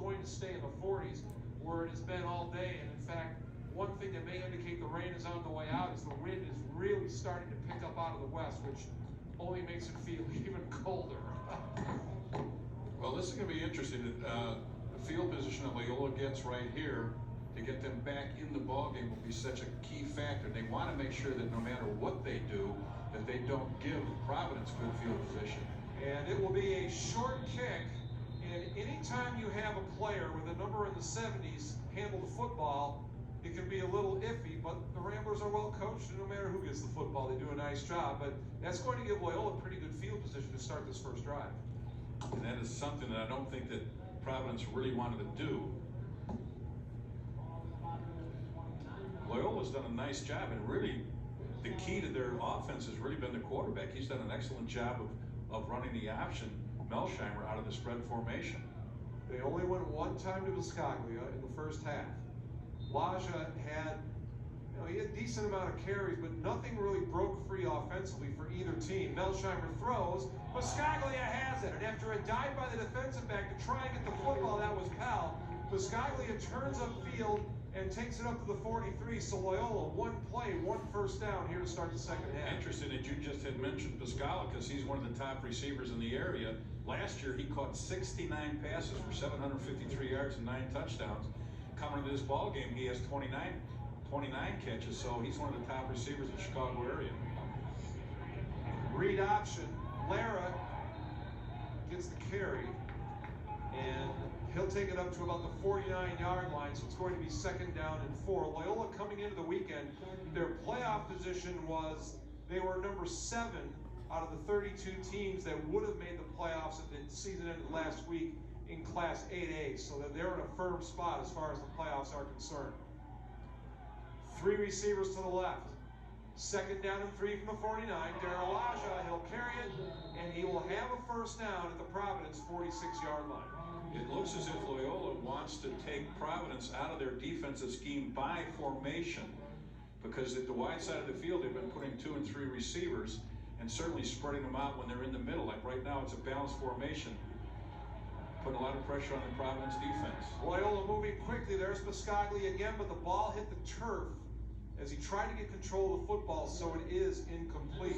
going to stay in the 40s where it has been all day. And in fact, one thing that may indicate the rain is on the way out is the wind is really starting to pick up out of the west, which only makes it feel even colder. Well, this is going to be interesting. The field position that Loyola gets right here to get them back in the ballgame will be such a key factor. They want to make sure that no matter what they do, that they don't give Providence good field position. And it will be a short kick. And anytime you have a player with a number in the 70s handle the football, it can be a little iffy, but the Ramblers are well coached, and no matter who gets the football, they do a nice job. But that's going to give Loyola a pretty good field position to start this first drive. And that is something that I don't think that Providence really wanted to do. Loyola's done a nice job, and really the key to their offense has really been the quarterback. He's done an excellent job of running the option, Melsheimer, out of the spread formation. They only went one time to Biscaglia in the first half. Laja had, he had a decent amount of carries, but nothing really broke free offensively for either team. Melsheimer throws, Biscaglia has it, and after a dive by the defensive back to try and get the football, that was Pal. Biscaglia turns upfield and takes it up to the 43. So Loyola, one play, one first down here to start the second half. Interesting that you just had mentioned Biscaglia, because he's one of the top receivers in the area. Last year, he caught 69 passes for 753 yards and 9 touchdowns. Coming into this ball game, he has 29 catches, so he's one of the top receivers in the Chicago area. Read option. Lara gets the carry, and he'll take it up to about the 49-yard line, so it's going to be second down and 4. Loyola coming into the weekend, their playoff position was they were number 7 out of the 32 teams that would have made the playoffs if the season ended last week in Class 8A, so that they're in a firm spot as far as the playoffs are concerned. 3 receivers to the left. Second down and 3 from the 49. Darryl Laja, he'll carry it, and he will have a first down at the Providence 46-yard line. It looks as if Loyola wants to take Providence out of their defensive scheme by formation, because at the wide side of the field, they've been putting 2 and 3 receivers and certainly spreading them out when they're in the middle. Like right now, it's a balanced formation, putting a lot of pressure on the Providence defense. Loyola moving quickly. There's Biscaglia again, but the ball hit the turf as he tried to get control of the football, so it is incomplete.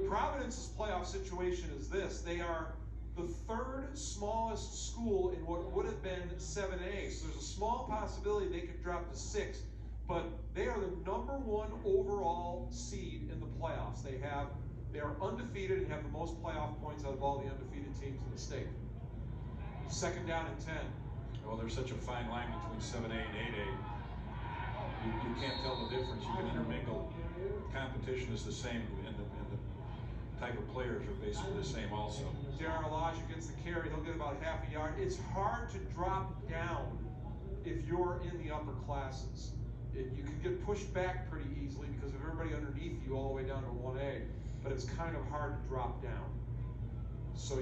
Providence's playoff situation is this. They are the 3rd smallest school in what would have been 7A. So there's a small possibility they could drop to 6, but they are the number 1 overall seed in the playoffs. They are undefeated and have the most playoff points out of all the undefeated teams in the state. Second down and 10. Well, there's such a fine line between 7A and 8A. You can't tell the difference. You can intermingle. Competition is the same, and the type of players are basically the same also. Darryl Laja gets the carry. He'll get about half a yard. It's hard to drop down if you're in the upper classes. You can get pushed back pretty easily because of everybody underneath you all the way down to 1A, but it's kind of hard to drop down. So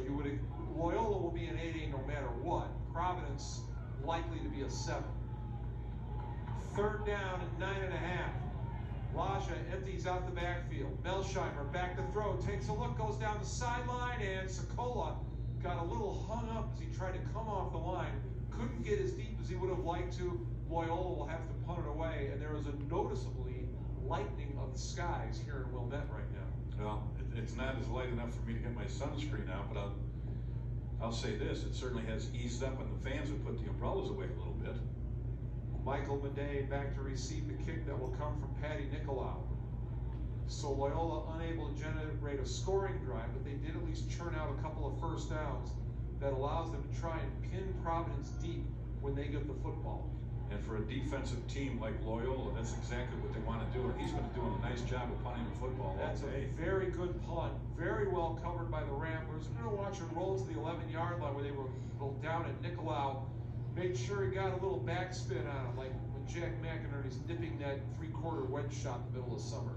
Loyola will be an 8A no matter what. Providence likely to be a 7. Third down and 9.5. Laja empties out the backfield. Melsheimer back to throw, takes a look, goes down the sideline, and Sokola got a little hung up as he tried to come off the line. Couldn't get as deep as he would have liked to. Loyola will have to punt it away, and there is a noticeably lightening of the skies here in Wilmette right now. Well, it's not as light enough for me to get my sunscreen out, but I'll say this, it certainly has eased up, and the fans have put the umbrellas away a little bit. Michael Madej back to receive the kick that will come from Patty Nicolau. So Loyola unable to generate a scoring drive, but they did at least churn out a couple of first downs that allows them to try and pin Providence deep when they get the football. And for a defensive team like Loyola, that's exactly what they want to do. And he's been doing a nice job of punting the football. That's a very good punt. Very well covered by the Ramblers. We're going to watch him roll to the 11-yard line where they were down at Nicolau. Made sure he got a little backspin on him, like when Jack McInerney's nipping that 3/4 wedge shot in the middle of summer.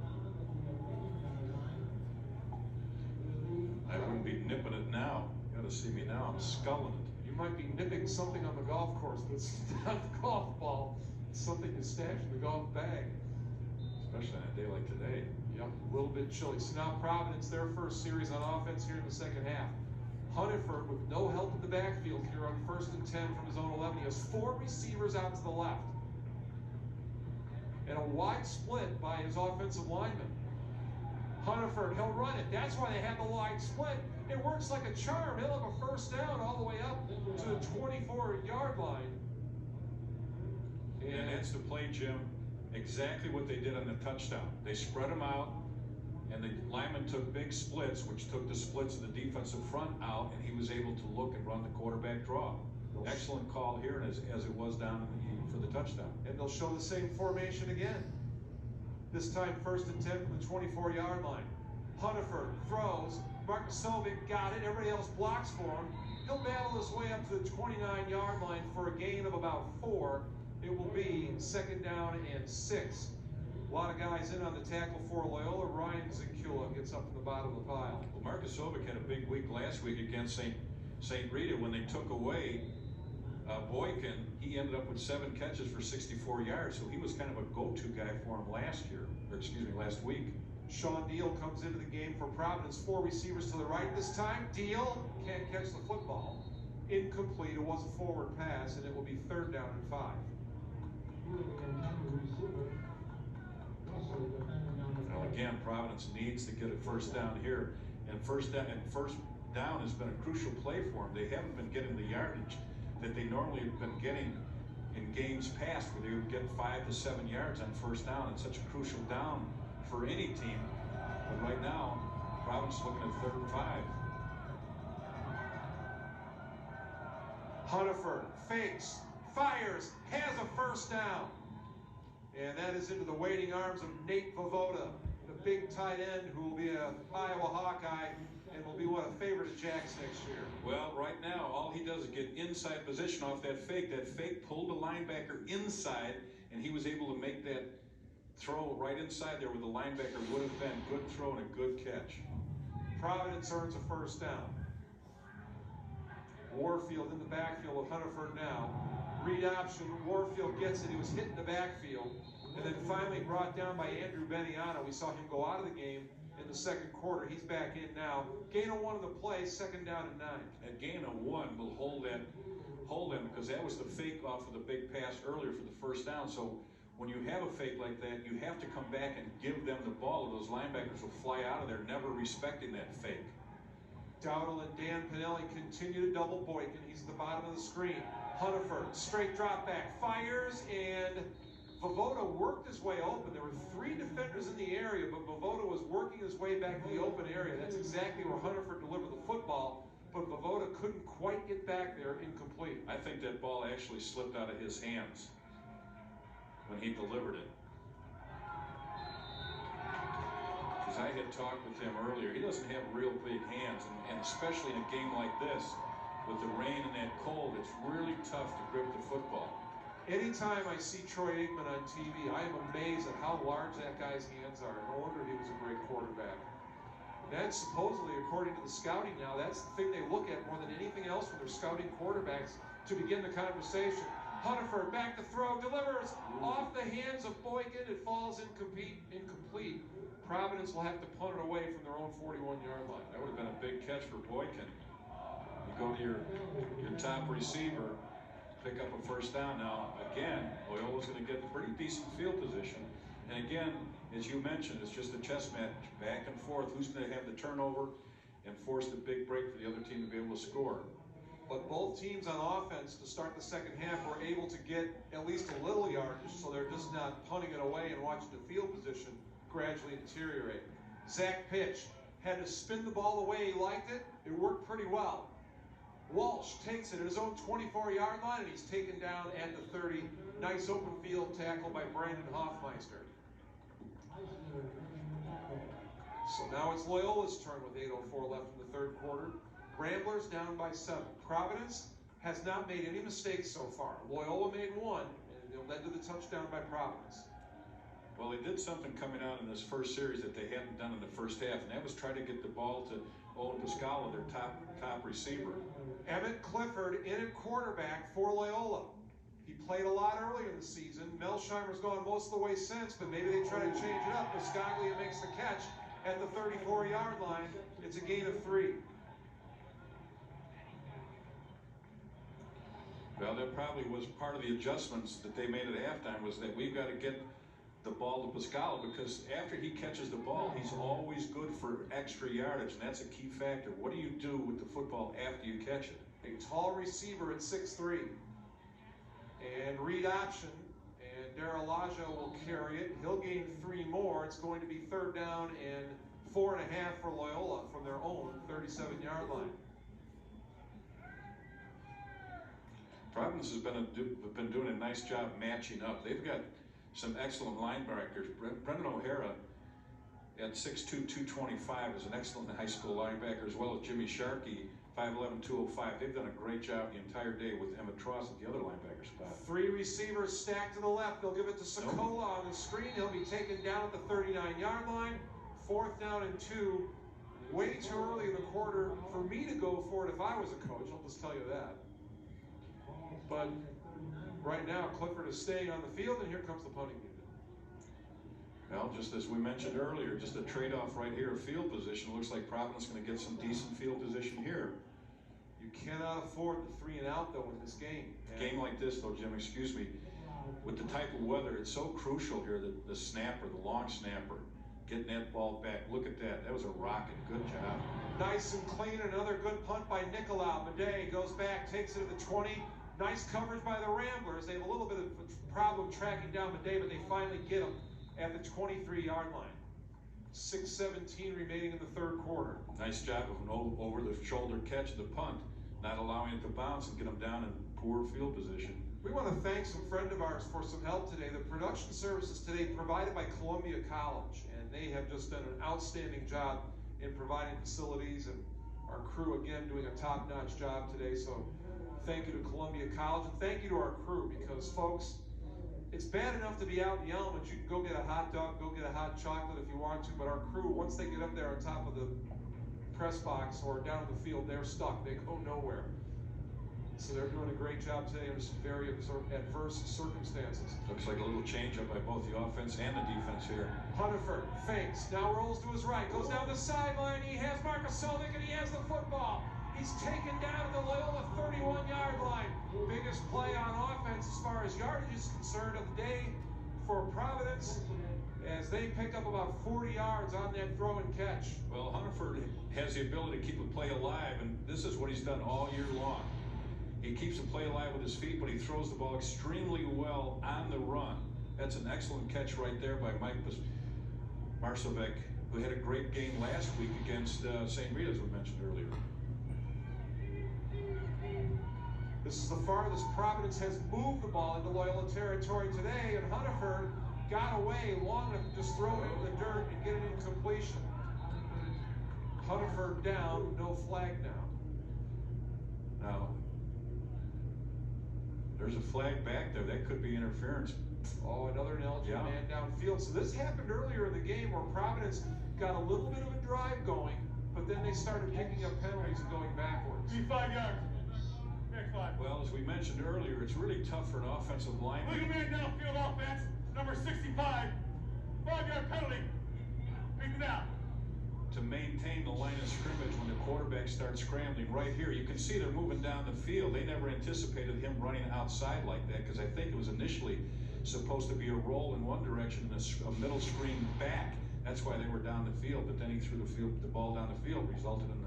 I wouldn't be nipping it now. You got to see me now. I'm sculling it. You might be nipping something on the golf course that's not the golf ball. It's something you stash in the golf bag. Especially on a day like today. Yep, a little bit chilly. So now Providence, their first series on offense here in the second half. Hunterford with no help in the backfield here on 1st and 10 from his own 11. He has 4 receivers out to the left. And a wide split by his offensive lineman. Hunterford, he'll run it. That's why they have the wide split. It works like a charm. He'll have a first down all the way up to the 24-yard line. And that's the play, Jim. Exactly what they did on the touchdown. They spread them out, and the lineman took big splits, which took the splits of the defensive front out, and he was able to look and run the quarterback draw. Excellent call here, as it was down for the touchdown. And they'll show the same formation again. This time 1st and 10 from the 24-yard line. Hunterford throws. Markusovic got it. Everybody else blocks for him. He'll battle his way up to the 29-yard line for a gain of about 4. It will be 2nd down and 6. A lot of guys in on the tackle for Loyola. Ryan Zicula gets up in the bottom of the pile. Well, Markusovic had a big week last week against St. Rita when they took away Boykin. He ended up with 7 catches for 64 yards, so he was kind of a go-to guy for him last week. Sean Deal comes into the game for Providence. 4 receivers to the right this time. Deal can't catch the football. Incomplete. It was a forward pass, and it will be 3rd down and 5. Now again, Providence needs to get a first down here, and first down has been a crucial play for them. They haven't been getting the yardage that they normally have been getting in games past, where they would get 5 to 7 yards on first down. It's such a crucial down for any team. But right now, Providence is looking at 3rd and 5. Hunterford fakes, fires, has a first down. And that is into the waiting arms of Nate Vovoda, the big tight end who will be an Iowa Hawkeye and will be a favorite of Jack's next year. Well, right now, all he does is get inside position off that fake. That fake pulled the linebacker inside, and he was able to make that throw right inside there where the linebacker would have been. Good throw and a good catch. Providence earns a first down. Warfield in the backfield with Hunterford now. Read option, Warfield gets it. He was hit in the backfield. And then finally brought down by Andrew Beniano. We saw him go out of the game in the 2nd quarter. He's back in now. Gain of 1 on the play, 2nd down and 9. That gain of 1 will hold them because that was the fake off of the big pass earlier for the first down. So when you have a fake like that, you have to come back and give them the ball, or those linebackers will fly out of there, never respecting that fake. Dowdle and Dan Pinelli continue to double Boykin. He's at the bottom of the screen. Hunterford, straight drop back, fires, and Vovoda worked his way open. There were 3 defenders in the area, but Vovoda was working his way back to the open area. That's exactly where Hunterford delivered the football, but Vovoda couldn't quite get back there. Incomplete. I think that ball actually slipped out of his hands when he delivered it. Because I had talked with him earlier, he doesn't have real big hands, and especially in a game like this, with the rain and that cold, it's really tough to grip the football. Anytime I see Troy Aikman on TV, I am amazed at how large that guy's hands are. No wonder he was a great quarterback. That's supposedly, according to the scouting now, that's the thing they look at more than anything else when they're scouting quarterbacks to begin the conversation. Hunterford back to throw, delivers off the hands of Boykin. It falls incomplete. Providence will have to punt it away from their own 41-yard line. That would have been a big catch for Boykin. You go to your top receiver, pick up a first down. Now, again, Loyola's going to get pretty decent field position. And again, as you mentioned, it's just a chess match, back and forth. Who's going to have the turnover and force the big break for the other team to be able to score? But both teams on offense to start the second half were able to get at least a little yardage, so they're just not punting it away and watching the field position gradually deteriorate. Zach pitch, had to spin the ball the way he liked it. It worked pretty well. Walsh takes it at his own 24-yard line, and he's taken down at the 30. Nice open field tackle by Brandon Hoffmeister. So now it's Loyola's turn with 8:04 left in the 3rd quarter. Ramblers down by 7. Providence has not made any mistakes so far. Loyola made 1, and it led to the touchdown by Providence. Well, they did something coming out in this first series that they hadn't done in the first half, and that was try to get the ball to Owen Pascala, their top receiver. Emmett Clifford in at quarterback for Loyola. He played a lot earlier in the season. Melsheimer's gone most of the way since, but maybe they try to change it up. Pascaglia makes the catch at the 34-yard line. It's a gain of 3. Well, that probably was part of the adjustments that they made at halftime, was that we've got to get the ball to Pascala, because after he catches the ball, he's always good for extra yardage, and that's a key factor. What do you do with the football after you catch it? A tall receiver at 6'3". And read option, and Daralaja will carry it. He'll gain 3 more. It's going to be 3rd down and 4.5 for Loyola from their own 37-yard line. Providence has been doing a nice job matching up. They've got some excellent linebackers. Brendan O'Hara at 6'2", 225 is an excellent high school linebacker, as well as Jimmy Sharkey, 5'11", 205. They've done a great job the entire day with Emmett Tross at the other linebacker spot. 3 receivers stacked to the left. They'll give it to Sokola on the screen. He'll be taken down at the 39-yard line. 4th down and 2. Way too early in the quarter for me to go for it if I was a coach. I'll just tell you that. But right now, Clifford is staying on the field, and here comes the punting unit. Well, just as we mentioned earlier, just a trade-off right here of field position. Looks like Providence is going to get some decent field position here. You cannot afford the 3 and out, though, in this game. Game like this, though, Jim, excuse me, with the type of weather, it's so crucial here that the snapper, the long snapper, getting that ball back. Look at that. That was a rocket. Good job. Nice and clean. Another good punt by Nicolau. Bidet goes back, takes it to the 20. Nice coverage by the Ramblers. They have a little bit of a problem tracking down Bidet, but they finally get him at the 23-yard line. 6:17 remaining in the 3rd quarter. Nice job of an over-the-shoulder catch, the punt, not allowing it to bounce and get them down in poor field position. We want to thank some friend of ours for some help today. The production services today provided by Columbia College, and they have just done an outstanding job in providing facilities, and our crew again doing a top-notch job today. So thank you to Columbia College, and thank you to our crew, because folks, it's bad enough to be out in the elements. You can go get a hot dog, go get a hot chocolate if you want to, but our crew, once they get up there on top of the press box or down in the field, they're stuck. They go nowhere. So they're doing a great job today under some very adverse circumstances. Looks like a little change up by both the offense and the defense here. Hunterford fakes, now rolls to his right, goes down the sideline. He has Marcus Solvik, and he has the football. He's taken down at the Loyola 31-yard line. Biggest play on offense as far as yardage is concerned of the day for Providence, as they pick up about 40 yards on that throw and catch. Well, Hunterford has the ability to keep a play alive, and this is what he's done all year long. He keeps the play alive with his feet, but he throws the ball extremely well on the run. That's an excellent catch right there by Mike Marsovic, who had a great game last week against St. Rita, as we mentioned earlier. This is the farthest Providence has moved the ball into Loyola territory today, and Hunterford got away long enough to just throw it in the dirt and get it in completion. Hunterford down, no flag now. Now, there's a flag back there. That could be interference. Oh, another ineligible man downfield. So this happened earlier in the game where Providence got a little bit of a drive going, but then they started picking up penalties and going backwards. 5 yards. Next 5. Well, as we mentioned earlier, it's really tough for an offensive lineman. Legal man downfield offense, number 65. 5-yard penalty. Beat it down. To maintain the line of scrimmage when the quarterback starts scrambling. Right here, you can see they're moving down the field. They never anticipated him running outside like that, because I think it was initially supposed to be a roll in one direction and a middle screen back. That's why they were down the field, but then he threw the ball down the field, resulted in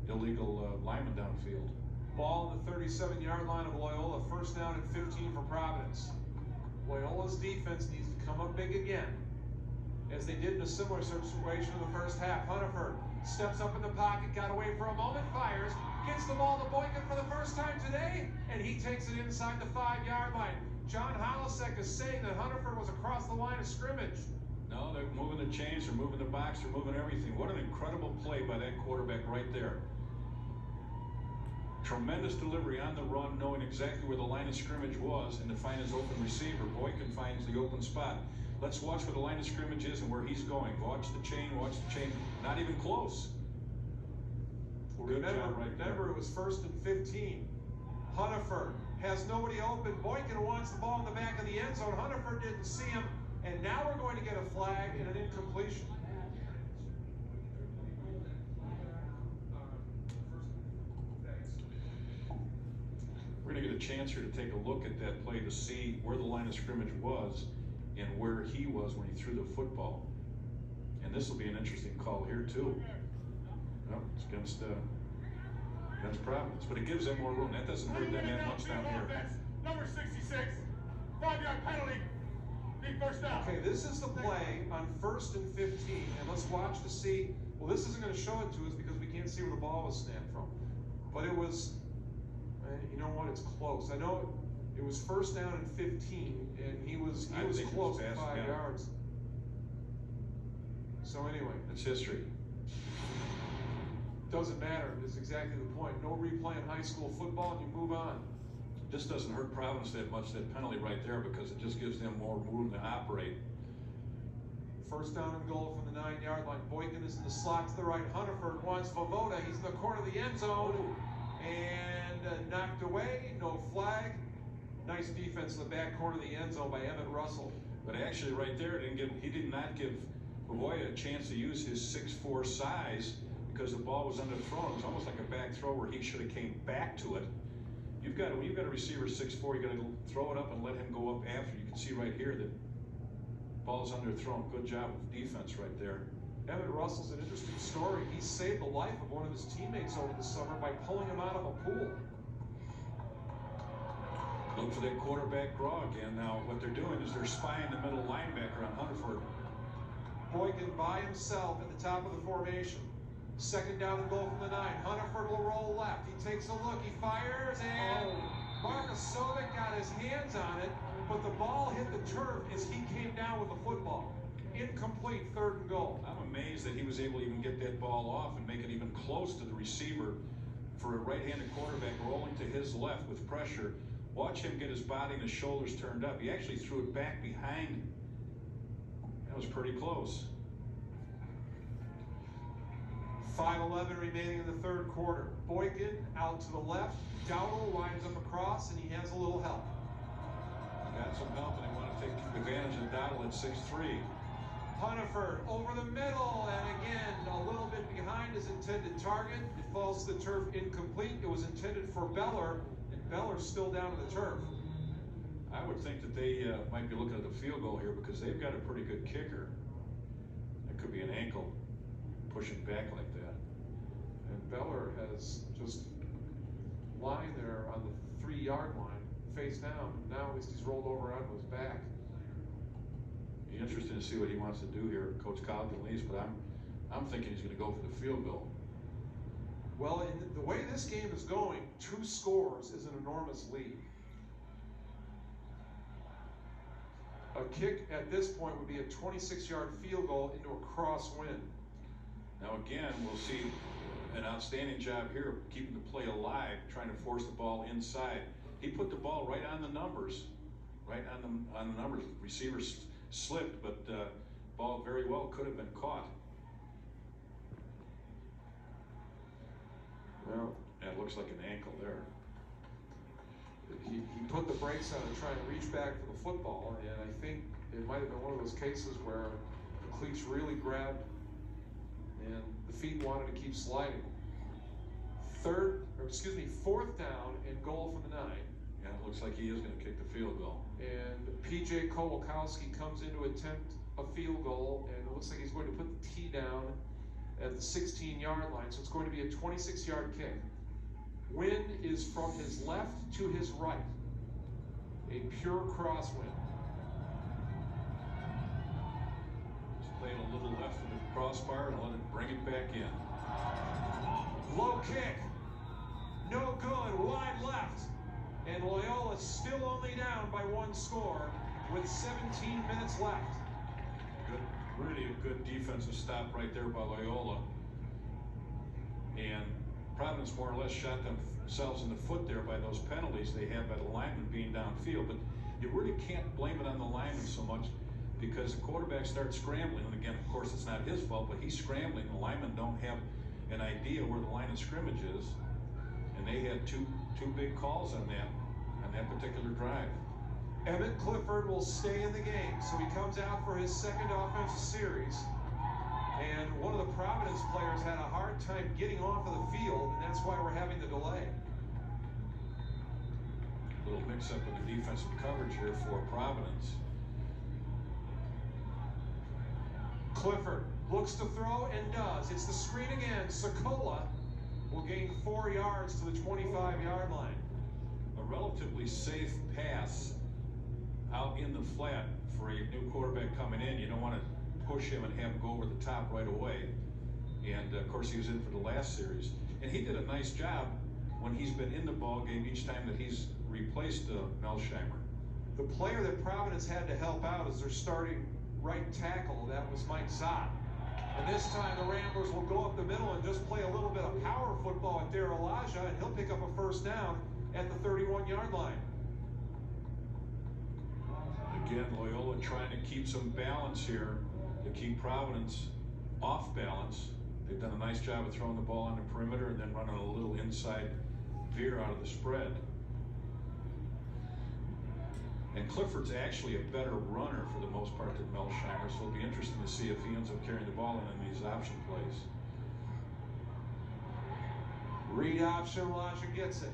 the illegal lineman downfield. Ball on the 37-yard line of Loyola, 1st down and 15 for Providence. Loyola's defense needs to come up big again, as they did in a similar situation in the first half. Hunterford steps up in the pocket, got away for a moment, fires, gets the ball to Boykin for the first time today, and he takes it inside the 5-yard line. John Holisek is saying that Hunterford was across the line of scrimmage. No, they're moving the chains, they're moving the box, they're moving everything. What an incredible play by that quarterback right there. Tremendous delivery on the run, knowing exactly where the line of scrimmage was, and to find his open receiver. Boykin finds the open spot. Let's watch where the line of scrimmage is and where he's going. Watch the chain, not even close. Well, remember it was 1st and 15. Hunterford has nobody open. Boykin wants the ball in the back of the end zone. Hunterford didn't see him, and now we're going to get a flag and an incompletion. We're going to get a chance here to take a look at that play to see where the line of scrimmage was and where he was when he threw the football. And this will be an interesting call here too. Well, it's against Providence, but it gives them more room. That doesn't hurt them that much down here. Number 66, 5-yard penalty. Big first down. Okay, this is the play on 1st and 15, and let's watch to see. Well, this isn't going to show it to us because we can't see where the ball was snapped from. But it was, you know what? It's close. I know it was 1st down and 15, and he was close to 5 yards. So anyway, it's history. Doesn't matter. It's exactly the point. No replay in high school football, and you move on. This doesn't hurt Providence that much, that penalty right there, because it just gives them more room to operate. 1st down and goal from the 9-yard line. Boykin is in the slot to the right. Hunterford wants Vovoda. He's in the corner of the end zone and knocked away. No flag. Nice defense in the back corner of the end zone by Emmett Russell. But actually, right there, he did not give Vovoda a chance to use his 6'4" size because the ball was underthrown. It was almost like a back throw where he should have came back to it. When you've got a receiver 6'4", you got to throw it up and let him go up after. You can see right here that ball's underthrown. Good job of defense right there. Emmett Russell's an interesting story. He saved the life of one of his teammates over the summer by pulling him out of a pool. Look for that quarterback draw again. Now, what they're doing is they're spying the middle linebacker on Hunterford. Boykin by himself at the top of the formation. 2nd down and goal from the 9. Hunterford will roll left. He takes a look. He fires, and Marcus Sovic got his hands on it, but the ball hit the turf as he came down with the football. Incomplete, 3rd and goal. I'm amazed that he was able to even get that ball off and make it even close to the receiver for a right-handed quarterback rolling to his left with pressure. Watch him get his body and his shoulders turned up. He actually threw it back behind. That was pretty close. 5:11 remaining in the 3rd quarter. Boykin out to the left. Dowdle winds up across, and he has a little help. Got some help, and they want to take advantage of Dowdle at 6'3". Hunterford over the middle, and again, a little bit behind his intended target. It falls to the turf incomplete. It was intended for Beller, and Beller's still down to the turf. I would think that they might be looking at the field goal here because they've got a pretty good kicker. That could be an ankle pushing back like that. And Beller has just lying there on the 3-yard line, face down. Now at least he's rolled over onto his back. Be interesting to see what he wants to do here, Coach Collins at least, but I'm thinking he's going to go for the field goal. Well, in the way this game is going, 2 scores is an enormous lead. A kick at this point would be a 26-yard field goal into a crosswind. Now again, we'll see an outstanding job here of keeping the play alive, trying to force the ball inside. He put the ball right on the numbers, on the numbers. The receivers slipped, but ball very well could have been caught. Well, it looks like an ankle there. He put the brakes on and trying to reach back for the football, and I think it might have been one of those cases where the cleats really grabbed and the feet wanted to keep sliding. 4th down and goal from the 9. Yeah, it looks like he is going to kick the field goal. And P.J. Kowalkowski comes in to attempt a field goal, and it looks like he's going to put the tee down at the 16-yard line, so it's going to be a 26-yard kick. Wind is from his left to his right. A pure crosswind. Just playing a little left of the crossbar and let it bring it back in. Low kick. No good. Wide left. And Loyola still only down by 1 score with 17 minutes left. Good, really a good defensive stop right there by Loyola. And Providence more or less shot themselves in the foot there by those penalties they had by the lineman being downfield. But you really can't blame it on the lineman so much because the quarterback starts scrambling. And again, of course, it's not his fault, but he's scrambling. The linemen don't have an idea where the line of scrimmage is. And they had two big calls on that particular drive. Emmett Clifford will stay in the game, so he comes out for his 2nd offensive series. And one of the Providence players had a hard time getting off of the field, and that's why we're having the delay. mix-up in the defensive coverage here for Providence. Clifford looks to throw and does. It's the screen again. Sokola will gain 4 yards to the 25-yard line. A relatively safe pass out in the flat for a new quarterback coming in. You don't want to push him and have him go over the top right away. And of course he was in for the last series. And he did a nice job when he's been in the ball game each time that he's replaced Melsheimer. The player that Providence had to help out is their starting right tackle. That was Mike Zott. And this time the Ramblers will go up the middle and just play a little bit of power football at Dare Elijah, and he'll pick up a first down at the 31-yard line. Again, Loyola trying to keep some balance here to keep Providence off balance. They've done a nice job of throwing the ball on the perimeter and then running a little inside veer out of the spread. And Clifford's actually a better runner for the most part than Melsheimer, so it'll be interesting to see if he ends up carrying the ball in these option plays. Read option, Elijah gets it.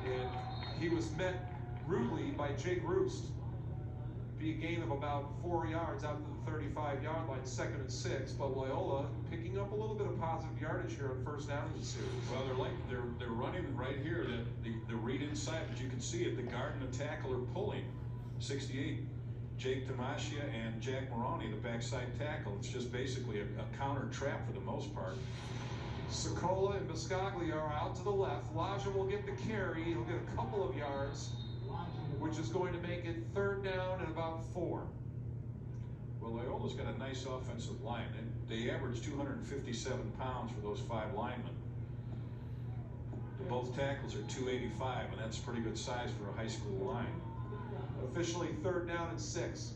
And he was met rudely by Jake Roost. Be a gain of about 4 yards out to the 35-yard line, 2nd and 6. But Loyola picking up a little bit of positive yardage here on first down in the series. Well, they're running right here. The read inside, but you can see it. The guard and the tackle are pulling. 68, Jake Tamashia and Jack Maroney, the backside tackle. It's just basically a counter trap for the most part. Sokola and Biscaglia are out to the left. Elijah will get the carry. He'll get a couple of yards, which is going to make it 3rd down and about 4. Well, Loyola's got a nice offensive line. They average 257 pounds for those 5 linemen. Both tackles are 285, and that's pretty good size for a high school line. Officially 3rd down and 6.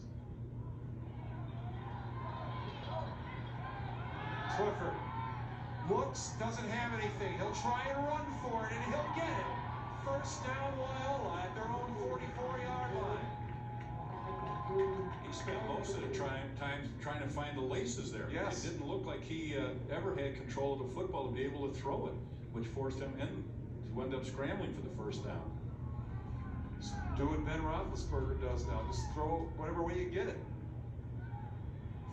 Clifford looks, doesn't have anything. He'll try and run for it, and he'll get it. First down Loyola at their own 44-yard line. He spent most of the time trying to find the laces there. Yes. It didn't look like he ever had control of the football to be able to throw it, which forced him to end up scrambling for the first down. Do what Ben Roethlisberger does now. Just throw whatever way you get it.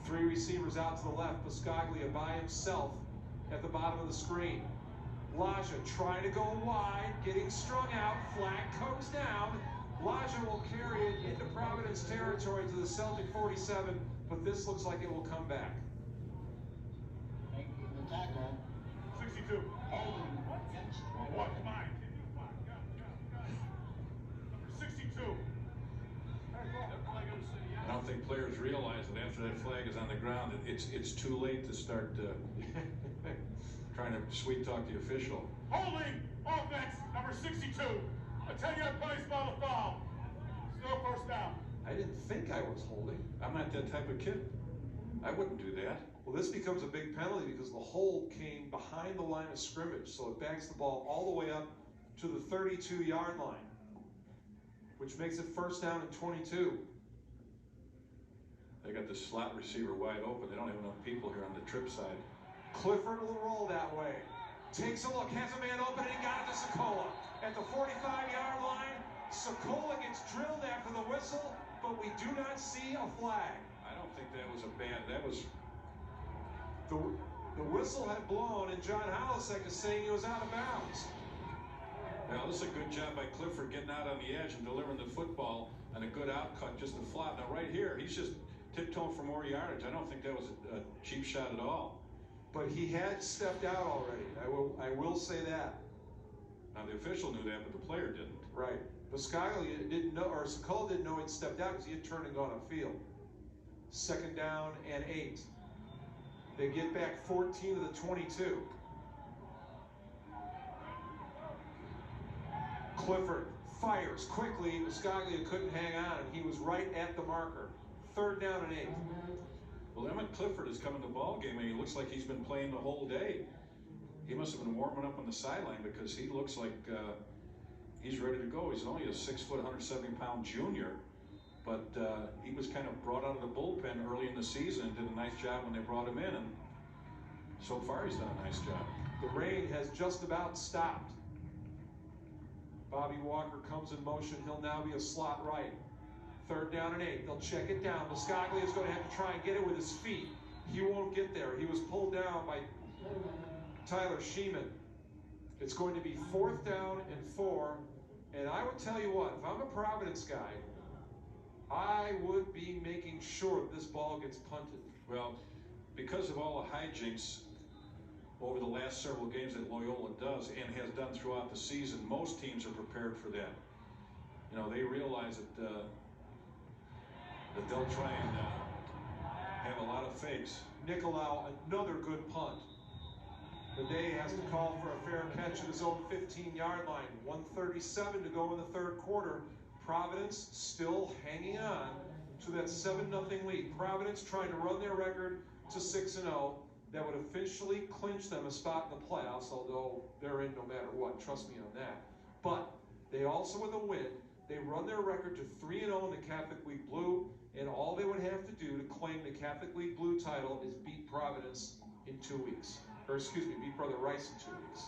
3 receivers out to the left. Biscaglia by himself at the bottom of the screen. Elijah trying to go wide, getting strung out. Flag comes down. Elijah will carry it into Providence territory to the Celtic 47, but this looks like it will come back. Making the tackle. 62. What? Come on. Number 62. I don't think players realize that after that flag is on the ground, it's too late to start trying to sweet talk the official. Holding offense number 62. A 10-yard penalty spot of foul. Still first down. I didn't think I was holding. I'm not that type of kid. I wouldn't do that. Well, this becomes a big penalty because the hold came behind the line of scrimmage, so it backs the ball all the way up to the 32-yard line, which makes it first down and 22. They got the slot receiver wide open. They don't have enough people here on the trip side. Clifford will roll that way. Takes a look, has a man open, and he got it to Sokola. At the 45-yard line, Sokola gets drilled after the whistle, but we do not see a flag. I don't think that was a bad, that was... The whistle had blown, and John Holisek is saying he was out of bounds. Now, this is a good job by Clifford getting out on the edge and delivering the football and a good outcut, just a flop. Now, right here, he's just tiptoeing for more yardage. I don't think that was a cheap shot at all. But he had stepped out already. I will say that. Now, the official knew that, but the player didn't. Right. Biscaglia didn't know, or Sokola didn't know he'd stepped out because he had turned and gone upfield. 2nd down and 8. They get back 14 to the 22. Clifford fires quickly. Biscaglia couldn't hang on, and he was right at the marker. 3rd down and 8. Well, Emmett Clifford has come in the ball game, and he looks like he's been playing the whole day. He must have been warming up on the sideline because he looks like he's ready to go. He's only a 6 foot, 170-pound junior, but he was kind of brought out of the bullpen early in the season and did a nice job when they brought him in, and so far he's done a nice job. The rain has just about stopped. Bobby Walker comes in motion. He'll now be a slot right. 3rd down and 8. They'll check it down. Biscaglia is going to have to try and get it with his feet. He won't get there. He was pulled down by Tyler Sheeman. It's going to be 4th down and 4. And I would tell you what, if I'm a Providence guy, I would be making sure that this ball gets punted. Well, because of all the hijinks over the last several games that Loyola does and has done throughout the season, most teams are prepared for that. You know, they realize that they'll try and have a lot of fakes. Nicolau, another good punt. Bidet has to call for a fair catch at his own 15-yard line. 1:37 to go in the 3rd quarter. Providence still hanging on to that 7-0 lead. Providence trying to run their record to 6-0. That would officially clinch them a spot in the playoffs, although they're in no matter what. Trust me on that. But they also, with a win, they run their record to 3-0 in the Catholic League Blue, and all they would have to do to claim the Catholic League Blue title is beat Providence in 2 weeks. Or excuse me, beat Brother Rice in 2 weeks.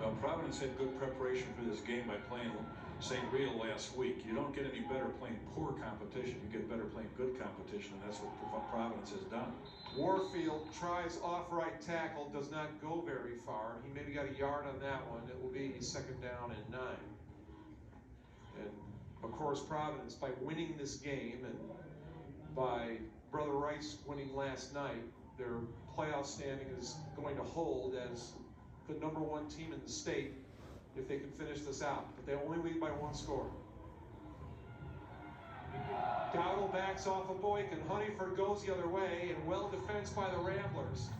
Well, Providence had good preparation for this game by playing St. Rita last week. You don't get any better playing poor competition. You get better playing good competition, and that's what Providence has done. Warfield tries off-right tackle, does not go very far. He maybe got a yard on that one. It will be 2nd down and 9. And, of course, Providence, by winning this game and by Brother Rice winning last night, their playoff standing is going to hold as the #1 team in the state if they can finish this out. But they only lead by 1 score. Dowdle backs off of Boykin. Honeyford goes the other way, and well defensed by the Ramblers.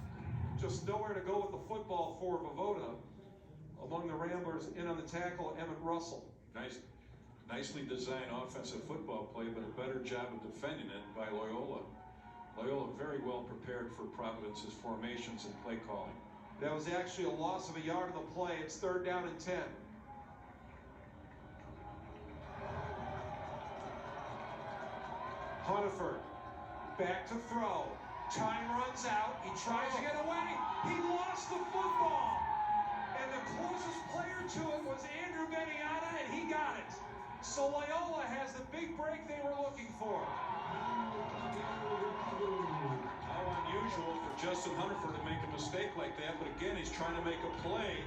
Just nowhere to go with the football for Vovoda. Among the Ramblers, in on the tackle, Emmett Russell. Nicely designed offensive football play, but a better job of defending it by Loyola. Loyola very well prepared for Providence's formations and play calling. That was actually a loss of a yard on the play. It's 3rd down and 10. Hunterford, back to throw. Time runs out. He tries to get away. He lost the football. And the closest player to it was Andrew Beniana, and he got it. So Loyola has the big break they were looking for. How unusual for Justin Hunterford to make a mistake like that, but again, he's trying to make a play,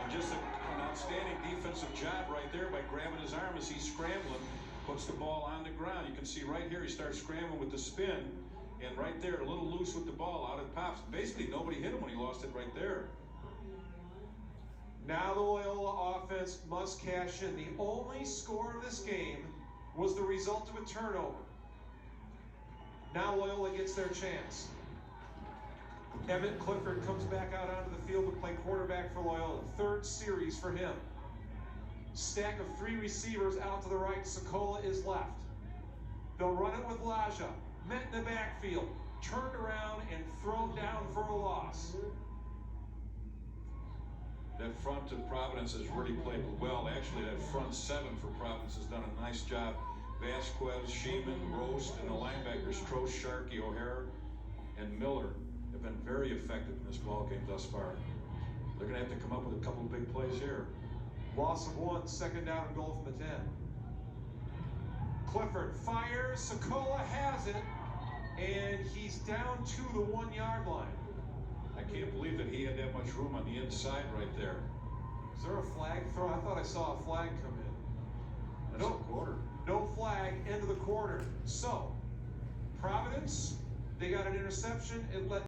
and just an outstanding defensive job right there by grabbing his arm as he's scrambling, puts the ball on the ground. You can see right here he starts scrambling with the spin, and right there, a little loose with the ball, out it pops. Basically, nobody hit him when he lost it right there. Now the Loyola offense must cash in. The only score of this game was the result of a turnover. Now Loyola gets their chance. Emmett Clifford comes back out onto the field to play quarterback for Loyola. 3rd series for him. Stack of 3 receivers out to the right. Sokola is left. They'll run it with Laja. Met in the backfield. Turned around and thrown down for a loss. That front of Providence has really played well. Actually, that front 7 for Providence has done a nice job. Vasquez, Sheeman, Roast, and the linebackers, Stroh, Sharkey, O'Hara, and Miller have been very effective in this ball game thus far. They're going to have to come up with a couple of big plays here. Loss of 1, 2nd down and goal from the 10. Clifford fires, Sokola has it, and he's down to the 1-yard line. I can't believe that he had that much room on the inside right there. Is there a flag throw? I thought I saw a flag come in. That's a quarter. No flag, end of the quarter. So, Providence, they got an interception. It let